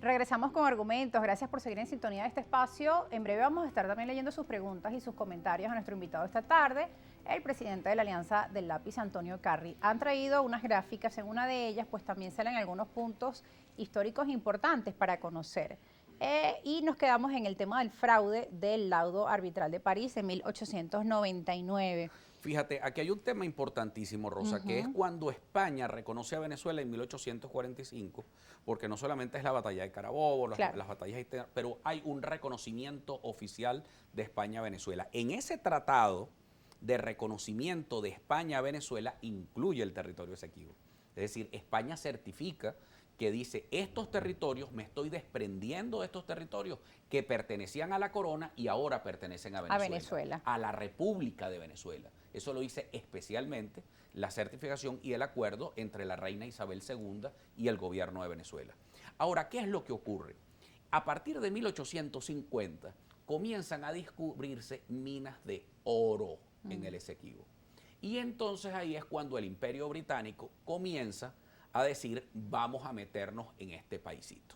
Regresamos con argumentos. Gracias por seguir en sintonía de este espacio. En breve vamos a estar también leyendo sus preguntas y sus comentarios a nuestro invitado esta tarde, el presidente de la Alianza del Lápiz, Antonio Carri. Han traído unas gráficas, en una de ellas pues también salen algunos puntos históricos importantes para conocer. Y nos quedamos en el tema del fraude del laudo arbitral de París en 1899. Fíjate, aquí hay un tema importantísimo, Rosa, que es cuando España reconoce a Venezuela en 1845, porque no solamente es la batalla de Carabobo, las batallas externas, pero hay un reconocimiento oficial de España a Venezuela. En ese tratado de reconocimiento de España a Venezuela incluye el territorio Esequibo. Es decir, España certifica que dice, estos territorios, me estoy desprendiendo de estos territorios que pertenecían a la corona y ahora pertenecen a Venezuela, a la República de Venezuela. Eso lo dice especialmente la certificación y el acuerdo entre la reina Isabel II y el gobierno de Venezuela. Ahora, ¿qué es lo que ocurre? A partir de 1850 comienzan a descubrirse minas de oro en el Esequibo. Y entonces ahí es cuando el Imperio Británico comienza a decir, vamos a meternos en este paisito.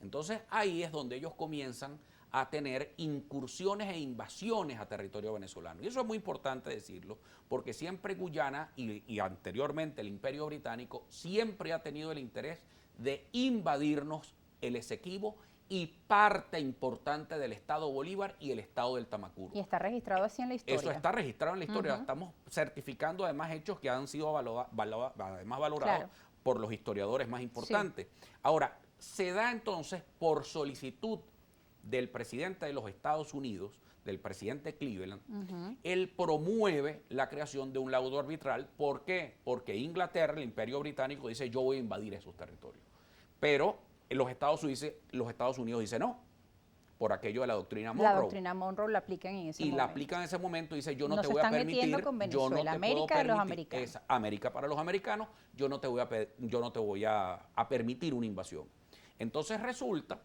Entonces ahí es donde ellos comienzan a tener incursiones e invasiones a territorio venezolano. Y eso es muy importante decirlo, porque siempre Guyana y anteriormente el Imperio Británico siempre ha tenido el interés de invadirnos el Esequibo y parte importante del Estado Bolívar y el Estado del Tamacuro. Y está registrado así en la historia. Eso está registrado en la historia. Estamos certificando además hechos que han sido además valorados por los historiadores más importantes. Sí. Ahora, se da entonces por solicitud del presidente de los Estados Unidos, del presidente Cleveland, él promueve la creación de un laudo arbitral. ¿Por qué? Porque Inglaterra, el Imperio Británico, dice yo voy a invadir esos territorios. Pero los Estados Unidos dicen no, por aquello de la doctrina Monroe. La doctrina Monroe la aplican en ese momento. Y la aplican en ese momento y dice yo no te voy a permitir, con Venezuela, yo no te América de los americanos. América para los americanos, yo no te voy a permitir una invasión. Entonces resulta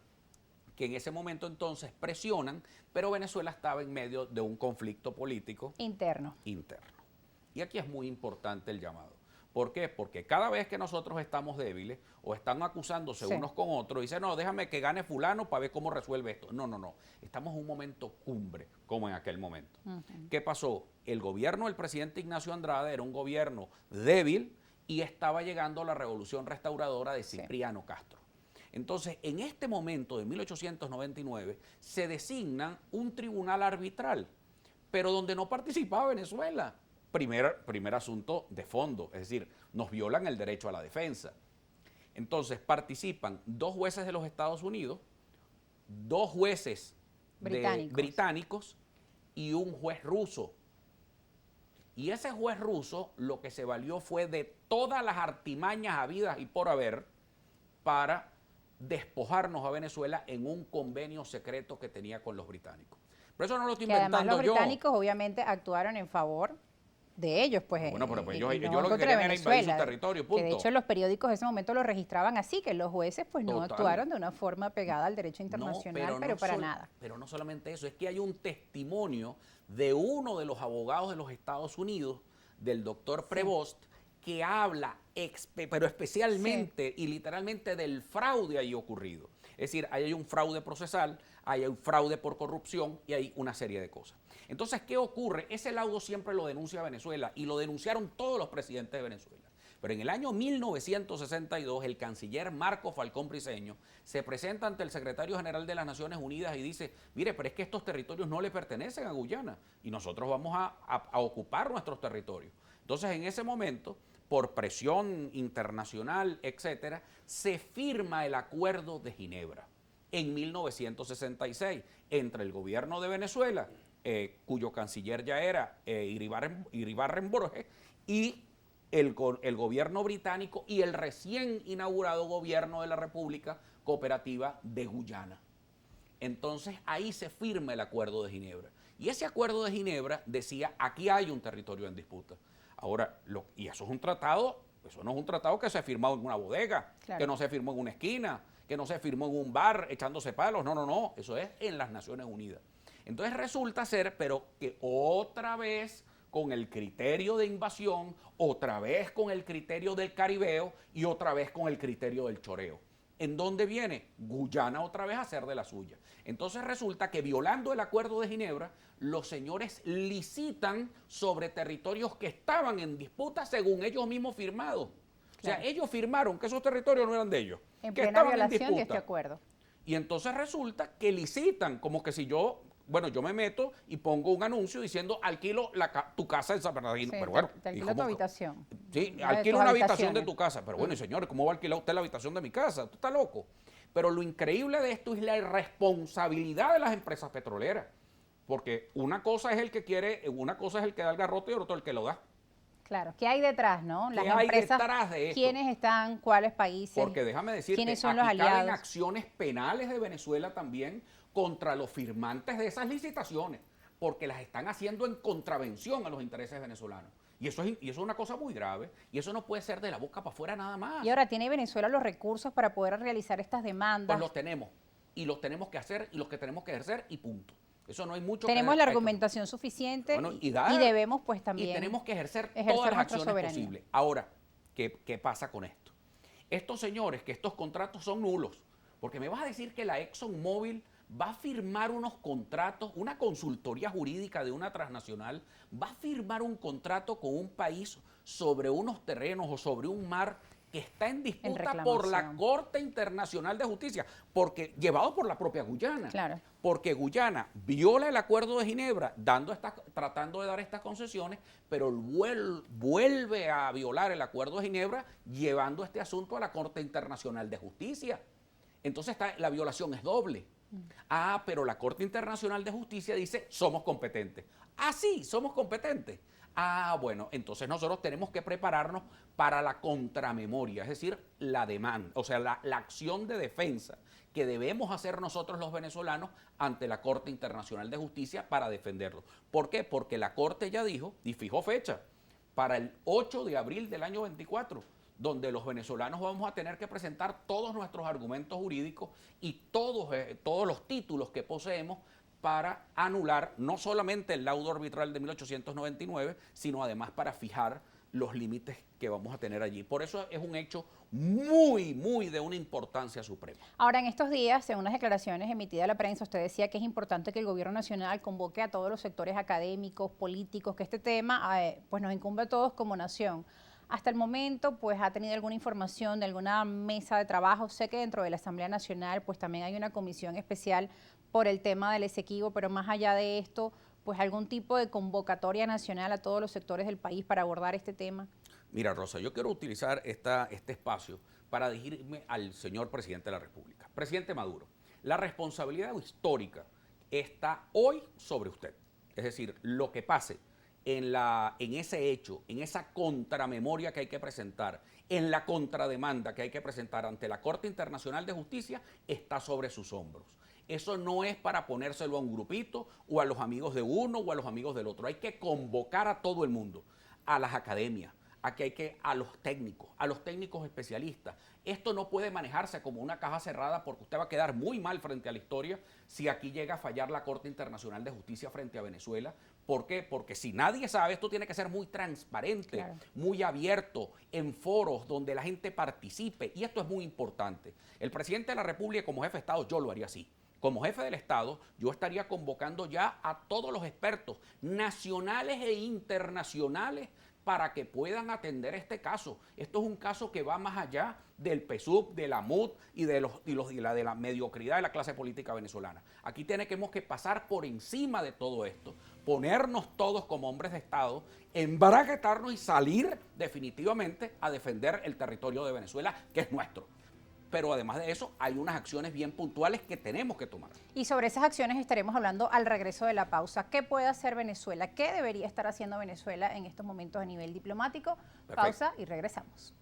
que en ese momento entonces presionan, pero Venezuela estaba en medio de un conflicto político interno. Y aquí es muy importante el llamado. ¿Por qué? Porque cada vez que nosotros estamos débiles o están acusándose unos con otros, dicen, no, déjame que gane fulano para ver cómo resuelve esto. No, no, no. Estamos en un momento cumbre, como en aquel momento. ¿Qué pasó? El gobierno del presidente Ignacio Andrade era un gobierno débil y estaba llegando la revolución restauradora de Cipriano Castro. Entonces, en este momento de 1899, se designa un tribunal arbitral, pero donde no participaba Venezuela. Primer asunto de fondo, es decir, nos violan el derecho a la defensa. Entonces participan 2 jueces de los Estados Unidos, 2 jueces británicos y un juez ruso. Y ese juez ruso lo que se valió fue de todas las artimañas habidas y por haber para despojarnos a Venezuela en un convenio secreto que tenía con los británicos. Pero eso no lo estoy inventando yo. Además los británicos obviamente actuaron en favor de ellos, pues. Bueno, pero pues ellos lo que querían era invadir su territorio, punto. Que de hecho los periódicos en ese momento lo registraban así, que los jueces pues no actuaron de una forma pegada al derecho internacional, pero para nada. Pero no solamente eso, es que hay un testimonio de uno de los abogados de los Estados Unidos, del doctor Prevost, que habla, pero especialmente y literalmente del fraude ahí ocurrido. Es decir, ahí hay un fraude procesal, hay un fraude por corrupción y hay una serie de cosas. Entonces, ¿qué ocurre? Ese laudo siempre lo denuncia Venezuela y lo denunciaron todos los presidentes de Venezuela. Pero en el año 1962, el canciller Marco Falcón Briceño se presenta ante el secretario general de las Naciones Unidas y dice, mire, pero es que estos territorios no le pertenecen a Guyana y nosotros vamos a ocupar nuestros territorios. Entonces, en ese momento, por presión internacional, etcétera, se firma el Acuerdo de Ginebra en 1966 entre el gobierno de Venezuela, cuyo canciller ya era Iribarren Borges, y el gobierno británico y el recién inaugurado gobierno de la República Cooperativa de Guyana. Entonces ahí se firma el Acuerdo de Ginebra. Y ese Acuerdo de Ginebra decía, aquí hay un territorio en disputa. Ahora, y eso es un tratado, eso no es un tratado que se firmó en una bodega, que no se firmó en una esquina, que no se firmó en un bar echándose palos, no, no, no, eso es en las Naciones Unidas. Entonces resulta ser, pero que otra vez con el criterio de invasión, otra vez con el criterio del caribeo y otra vez con el criterio del choreo. ¿En dónde viene? Guyana otra vez a hacer de la suya. Entonces resulta que violando el Acuerdo de Ginebra, los señores licitan sobre territorios que estaban en disputa según ellos mismos firmados. Claro. O sea, ellos firmaron que esos territorios no eran de ellos. En que plena violación de este acuerdo. Y entonces resulta que licitan, como que si yo me meto y pongo un anuncio diciendo alquilo tu casa en San Bernardino. Sí, pero bueno, te alquilo tu habitación. Sí, alquilo una habitación de tu casa. Pero bueno, y señores, ¿cómo va a alquilar usted la habitación de mi casa? Usted está loco. Pero lo increíble de esto es la irresponsabilidad de las empresas petroleras. Porque una cosa es el que quiere, una cosa es el que da el garrote y otro el que lo da. Claro, ¿qué hay detrás, no? Las empresas, detrás de esto? ¿Quiénes están? ¿Cuáles países? Porque déjame decirte, ¿quiénes son los aliados? Caben acciones penales de Venezuela también contra los firmantes de esas licitaciones, porque las están haciendo en contravención a los intereses venezolanos. Y eso es una cosa muy grave, y eso no puede ser de la boca para afuera nada más. Y ahora, ¿tiene Venezuela los recursos para poder realizar estas demandas? Pues los tenemos, y los tenemos que hacer, y los que tenemos que ejercer, y punto. Eso no hay mucho tenemos la argumentación suficiente, bueno, y debemos pues también y tenemos que ejercer todas las acciones posibles. Ahora, ¿qué pasa con esto? Estos señores, que estos contratos son nulos, porque me vas a decir que la ExxonMobil va a firmar unos contratos, una consultoría jurídica de una transnacional, va a firmar un contrato con un país sobre unos terrenos o sobre un mar que está en disputa por la Corte Internacional de Justicia, porque llevado por la propia Guyana. Claro. Porque Guyana viola el Acuerdo de Ginebra tratando de dar estas concesiones, pero vuelve a violar el Acuerdo de Ginebra llevando este asunto a la Corte Internacional de Justicia. Entonces la violación es doble. Pero la Corte Internacional de Justicia dice, somos competentes. Sí, somos competentes. Bueno, entonces nosotros tenemos que prepararnos para la contramemoria, es decir, la demanda, o sea, la acción de defensa que debemos hacer nosotros los venezolanos ante la Corte Internacional de Justicia para defenderlo. ¿Por qué? Porque la Corte ya dijo y fijó fecha para el 8 de abril del año 24, donde los venezolanos vamos a tener que presentar todos nuestros argumentos jurídicos y todos los títulos que poseemos para anular no solamente el laudo arbitral de 1899, sino además para fijar los límites que vamos a tener allí. Por eso es un hecho muy, muy de una importancia suprema. Ahora, en estos días, en unas declaraciones emitidas a la prensa, usted decía que es importante que el gobierno nacional convoque a todos los sectores académicos, políticos, que este tema pues nos incumbe a todos como nación. Hasta el momento, pues, ¿ha tenido alguna información de alguna mesa de trabajo? Sé que dentro de la Asamblea Nacional, pues, también hay una comisión especial por el tema del Esequibo, pero más allá de esto, pues, ¿algún tipo de convocatoria nacional a todos los sectores del país para abordar este tema? Mira, Rosa, yo quiero utilizar este espacio para dirigirme al señor presidente de la República. Presidente Maduro, la responsabilidad histórica está hoy sobre usted. Es decir, lo que pase en ese hecho, en esa contramemoria que hay que presentar, en la contrademanda que hay que presentar ante la Corte Internacional de Justicia, está sobre sus hombros. Eso no es para ponérselo a un grupito o a los amigos de uno o a los amigos del otro. Hay que convocar a todo el mundo, a las academias, a los técnicos especialistas. Esto no puede manejarse como una caja cerrada porque usted va a quedar muy mal frente a la historia si aquí llega a fallar la Corte Internacional de Justicia frente a Venezuela. ¿Por qué? Porque si nadie sabe, esto tiene que ser muy transparente, claro, muy abierto, en foros donde la gente participe. Y esto es muy importante. El presidente de la República, como jefe de Estado, yo lo haría así. Como jefe del Estado, yo estaría convocando ya a todos los expertos nacionales e internacionales para que puedan atender este caso. Esto es un caso que va más allá del PSUV, de la MUD y de la mediocridad de la clase política venezolana. Aquí tenemos que pasar por encima de todo esto, ponernos todos como hombres de Estado, embraguetarnos y salir definitivamente a defender el territorio de Venezuela, que es nuestro. Pero además de eso, hay unas acciones bien puntuales que tenemos que tomar. Y sobre esas acciones estaremos hablando al regreso de la pausa. ¿Qué puede hacer Venezuela? ¿Qué debería estar haciendo Venezuela en estos momentos a nivel diplomático? Perfecto. Pausa y regresamos.